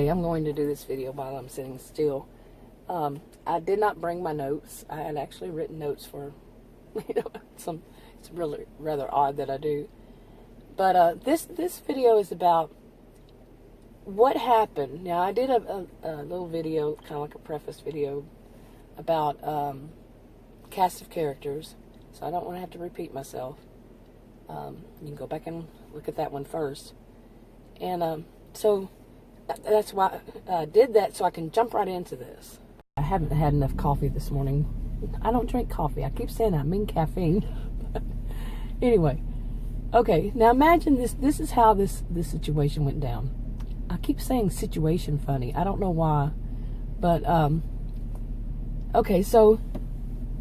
I'm going to do this video while I'm sitting still. I did not bring my notes. I had actually written notes for, it's really rather odd that I do. But this video is about what happened. Now, I did a little video, kind of like a preface video, about cast of characters, so I don't want to have to repeat myself. You can go back and look at that one first. And so that's why I did that, so I can jump right into this. I haven't had enough coffee this morning. I don't drink coffee. I keep saying I mean caffeine. Anyway, okay, now imagine this. This is how this situation went down. I keep saying situation funny. I don't know why, but okay, so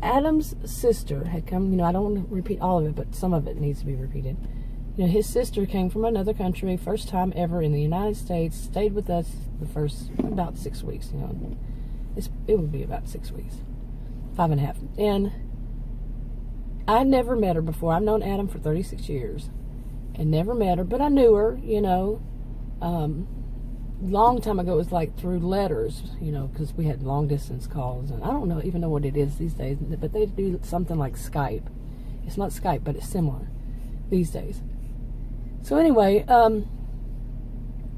Adam's sister had come. I don't want to repeat all of it, but some of it needs to be repeated. His sister came from another country, first time ever in the United States, stayed with us the first about 6 weeks. It would be about 6 weeks, 5.5. And I never met her before. I've known Adam for 36 years and never met her, but I knew her, long time ago. It was like through letters, because we had long distance calls, and I don't even know what it is these days, but they do something like Skype. It's not Skype, but it's similar these days. So anyway,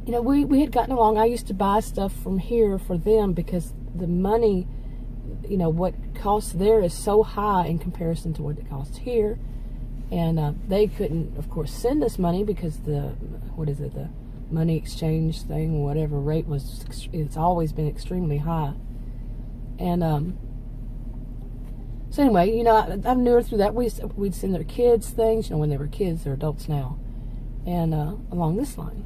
we had gotten along. I used to buy stuff from here for them because the money, what costs there is so high in comparison to what it costs here. And they couldn't, of course, send us money because the money exchange thing, whatever rate was, it's always been extremely high. And so anyway, I knew her through that. We'd send their kids things, when they were kids. They're adults now. And along this line.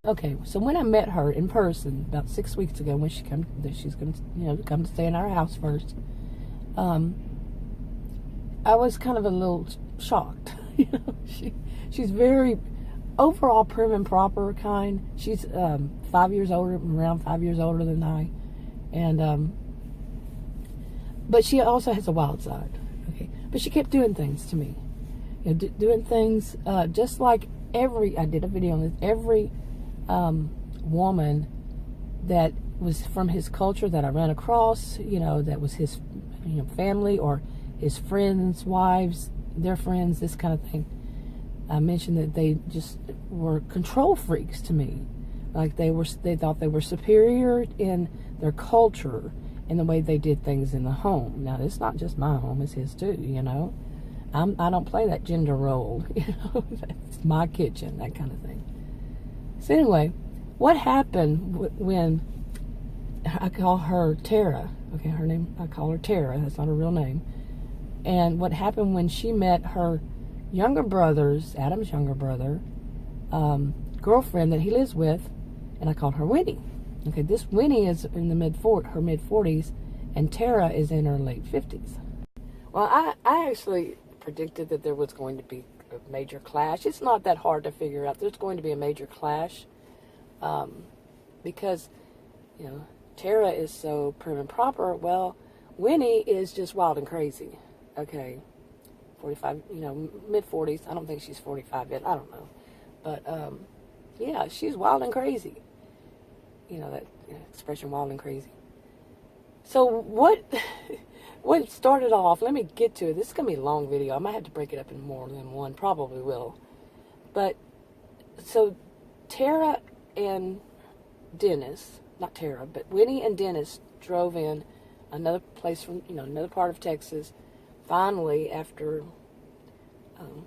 Okay, so when I met her in person about 6 weeks ago, when she's going to come to stay in our house first, I was kind of a little shocked. She's very overall prim and proper kind. She's 5 years older, around 5 years older than I, and but she also has a wild side. Okay, but she kept doing things to me, doing things just like I did a video on this. Every woman that was from his culture that I ran across, that was his family or his friends' wives, their friends, this kind of thing. I mentioned that they just were control freaks to me. Like they thought they were superior in their culture and the way they did things in the home. Now, it's not just my home, it's his too, I don't play that gender role, It's my kitchen, that kind of thing. So anyway, what happened when I call her Tara? Okay, her name, I call her Tara. That's not her real name. And what happened when she met her younger brother's, Adam's younger brother, girlfriend that he lives with, and I called her Winnie. Okay, this Winnie is in her mid-40s, and Tara is in her late 50s. Well, I actually predicted that there was going to be a major clash. It's not that hard to figure out. There's going to be a major clash because, Tara is so prim and proper. Well, Winnie is just wild and crazy. Okay, 45, mid-40s. I don't think she's 45 yet. I don't know. But, yeah, she's wild and crazy. That expression, wild and crazy. So what started off, let me get to it. This is going to be a long video. I might have to break it up in more than one. Probably will. But, so Tara and Dennis, not Tara, but Winnie and Dennis drove in another place from, another part of Texas. Finally, after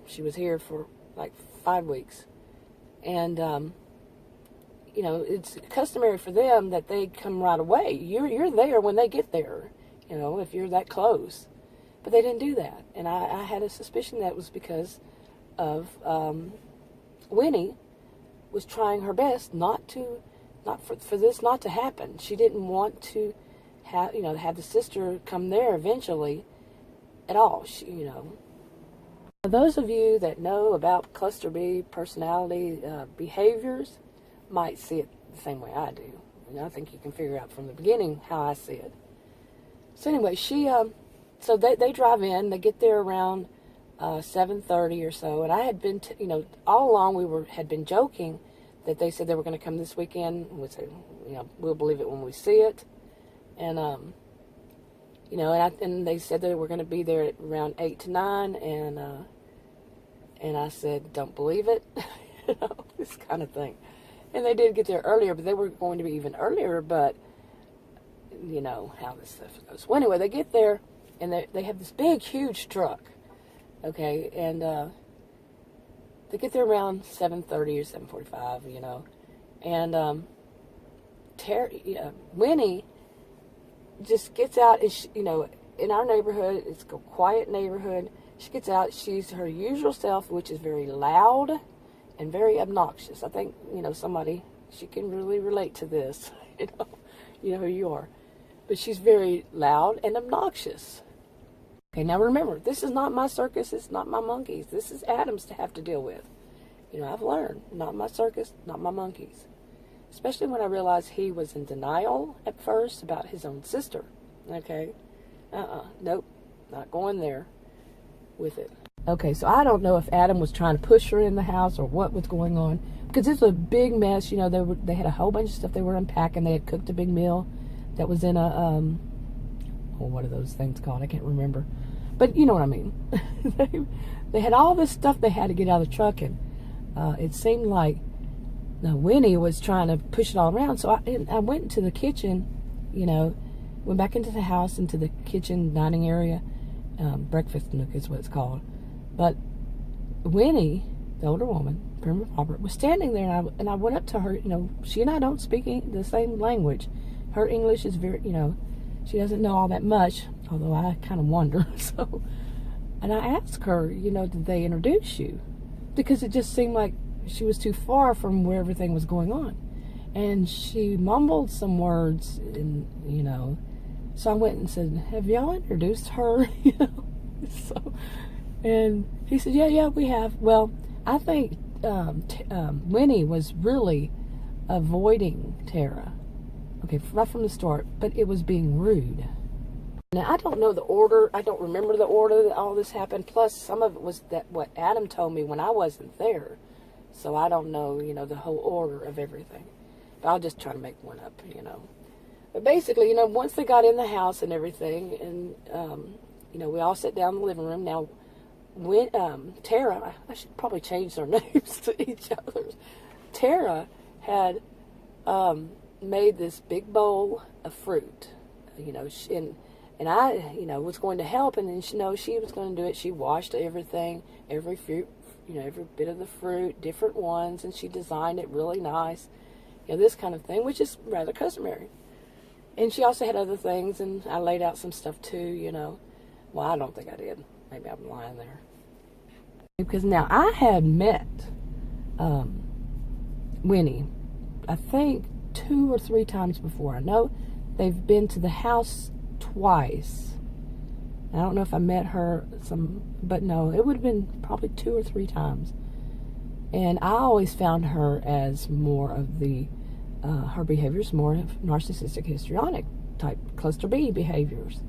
she was here for like 5 weeks. And, it's customary for them that they come right away. You're there when they get there, if you're that close. But they didn't do that. And I had a suspicion that was because of Winnie was trying her best for this not to happen. She didn't want to have the sister come there eventually at all. Those of you that know about cluster B personality behaviors might see it the same way I do. And I think you can figure out from the beginning how I see it. So anyway, so they drive in. They get there around 7:30 or so. And I had been, all along had been joking that they said they were going to come this weekend. We said, we'll believe it when we see it. And, and they said they were going to be there at around 8 to 9, and I said, don't believe it, this kind of thing. And they did get there earlier, but they were going to be even earlier, but you know how this stuff goes. Well, anyway, they get there, and they have this big, huge truck, okay, and they get there around 7:30 or 7:45, and Winnie just gets out, and in our neighborhood, it's a quiet neighborhood. She gets out, she's her usual self, which is very loud and very obnoxious. I think, she can really relate to this, you know who you are. But she's very loud and obnoxious. Okay, now remember, this is not my circus, it's not my monkeys. This is Adam's to have to deal with. I've learned, not my circus, not my monkeys. Especially when I realized he was in denial at first about his own sister. Okay? Nope, not going there with it. Okay, so I don't know if Adam was trying to push her in the house or what was going on, because it's a big mess. They had a whole bunch of stuff they were unpacking. They had cooked a big meal that was in a what are those things called? I can't remember, but you know what I mean. they had all this stuff they had to get out of the truck, and it seemed like Winnie was trying to push it all around. So I went into the kitchen, went back into the house, into the kitchen dining area. Breakfast nook is what it's called. But Winnie, the older woman, prim and proper, was standing there, and I went up to her. She and I don't speak the same language. Her English is very, she doesn't know all that much, although I kind of wonder. So, and I asked her, did they introduce you? Because it just seemed like she was too far from where everything was going on. And she mumbled some words, and, so I went and said, have y'all introduced her? So, and he said, yeah, we have. Well, I think Winnie was really avoiding Tara. Okay, right from the start, but it was being rude. Now, I don't know the order. I don't remember the order that all this happened. Plus, some of it was what Adam told me when I wasn't there. So I don't know, the whole order of everything. But I'll just try to make one up, But basically, once they got in the house and everything, and, we all sat down in the living room. Now, when Tara, I should probably change their names to each other's. Tara had made this big bowl of fruit, and I, was going to help, and then she was going to do it. She washed everything, every fruit, every bit of the fruit, different ones, and she designed it really nice, this kind of thing, which is rather customary. And she also had other things, and I laid out some stuff too, Well, I don't think I did. Maybe I'm lying there. Because now I had met Winnie, I think 2 or 3 times before. I know they've been to the house twice. I don't know if I met her but no, it would have been probably 2 or 3 times. And I always found her as more of the, her behaviors more of narcissistic, histrionic type cluster B behaviors.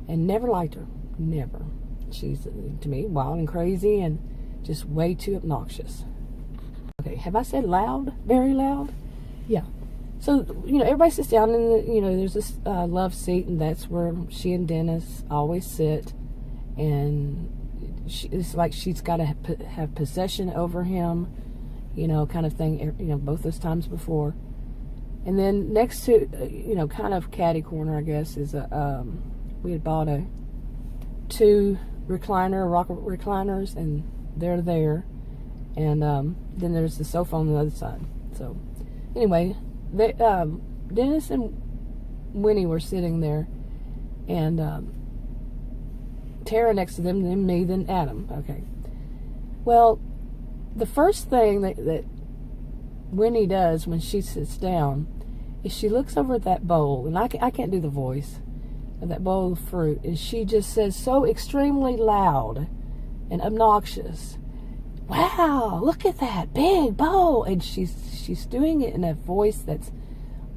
And never liked her. Never. She's, to me, wild and crazy and just way too obnoxious. Okay, have I said loud? Very loud? Yeah. So, everybody sits down in there's this love seat, and that's where she and Dennis always sit. And it's like she's got to have possession over him, kind of thing, both those times before. And then next to, kind of catty corner, I guess, is we had bought 2 rock recliners, and they're there. And then there's the sofa on the other side. So, anyway, Dennis and Winnie were sitting there, and Tara next to them, then me, then Adam. Okay. Well, the first thing that Winnie does when she sits down is she looks over at that bowl, and I can't do the voice of that bowl of fruit, and she just says so extremely loud and obnoxious, "Wow, look at that big bowl!" And she's doing it in a voice that's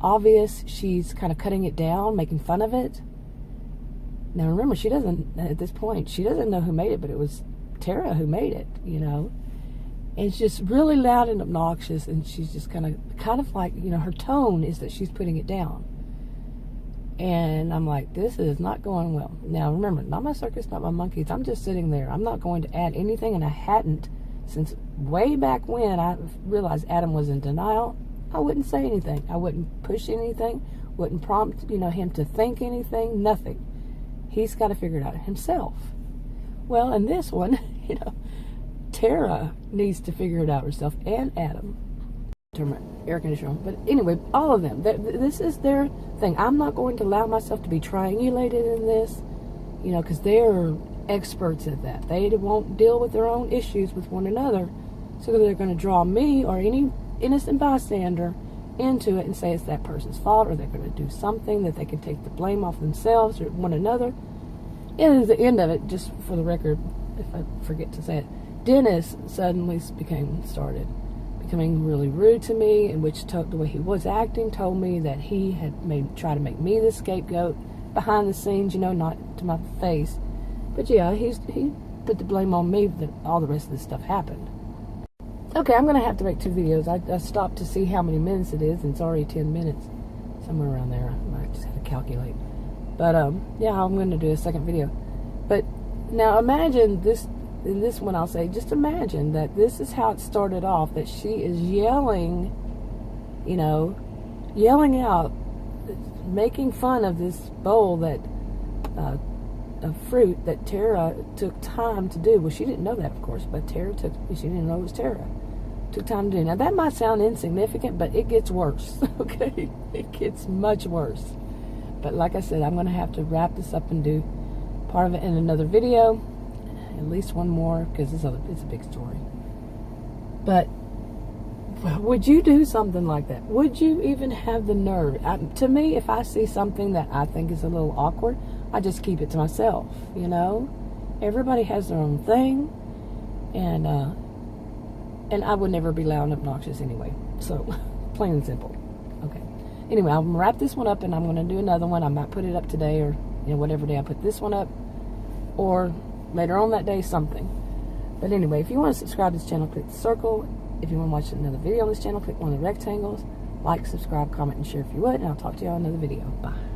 obvious. She's kind of cutting it down, making fun of it. Now remember, she doesn't, at this point, she doesn't know who made it, but it was Tara who made it, And it's just really loud and obnoxious, and she's just kind of like, you know, her tone is that she's putting it down. And I'm like, this is not going well. Now, remember, not my circus, not my monkeys. I'm just sitting there. I'm not going to add anything, and I hadn't since way back when I realized Adam was in denial. I wouldn't say anything. I wouldn't push anything, wouldn't prompt, you know, him to think anything, nothing. He's got to figure it out himself. Well, in this one, you know, Tara needs to figure it out herself, and Adam. Turn my air conditioner on. But anyway, all of them. This is their thing. I'm not going to allow myself to be triangulated in this, you know, because they're experts at that. They won't deal with their own issues with one another, so they're going to draw me or any innocent bystander into it and say it's that person's fault, or they're going to do something that they can take the blame off themselves or one another. And at the end of it, just for the record, if I forget to say it, Dennis suddenly started becoming really rude to me, in which the way he was acting told me that he had tried to make me the scapegoat behind the scenes, you know, not to my face. But yeah, he put the blame on me that all the rest of this stuff happened. Okay, I'm going to have to make 2 videos. I stopped to see how many minutes it is, and it's already 10 minutes. Somewhere around there. I just have to calculate. But, yeah, I'm going to do a second video. But now imagine this, in this one I'll say, just imagine that this is how it started off, that she is yelling, you know, yelling out, making fun of this bowl that, of fruit that Tara took time to do. Well, she didn't know that, of course, but she didn't know it was Tara. Took time to do. Now, that might sound insignificant, but it gets worse, okay? It gets much worse. But like I said, I'm going to have to wrap this up and do part of it in another video. At least one more, because it's a big story. But would you do something like that? Would you even have the nerve? To me, if I see something that I think is a little awkward, I just keep it to myself, you know? Everybody has their own thing, and I would never be loud and obnoxious anyway. So, plain and simple. Okay. Anyway, I'm going to wrap this one up, and I'm going to do another one. I might put it up today, or, you know, whatever day I put this one up, or later on that day, something. But anyway, if you want to subscribe to this channel, click the circle. If you want to watch another video on this channel, click one of the rectangles. Like, subscribe, comment, and share if you would, and I'll talk to you on another video. Bye.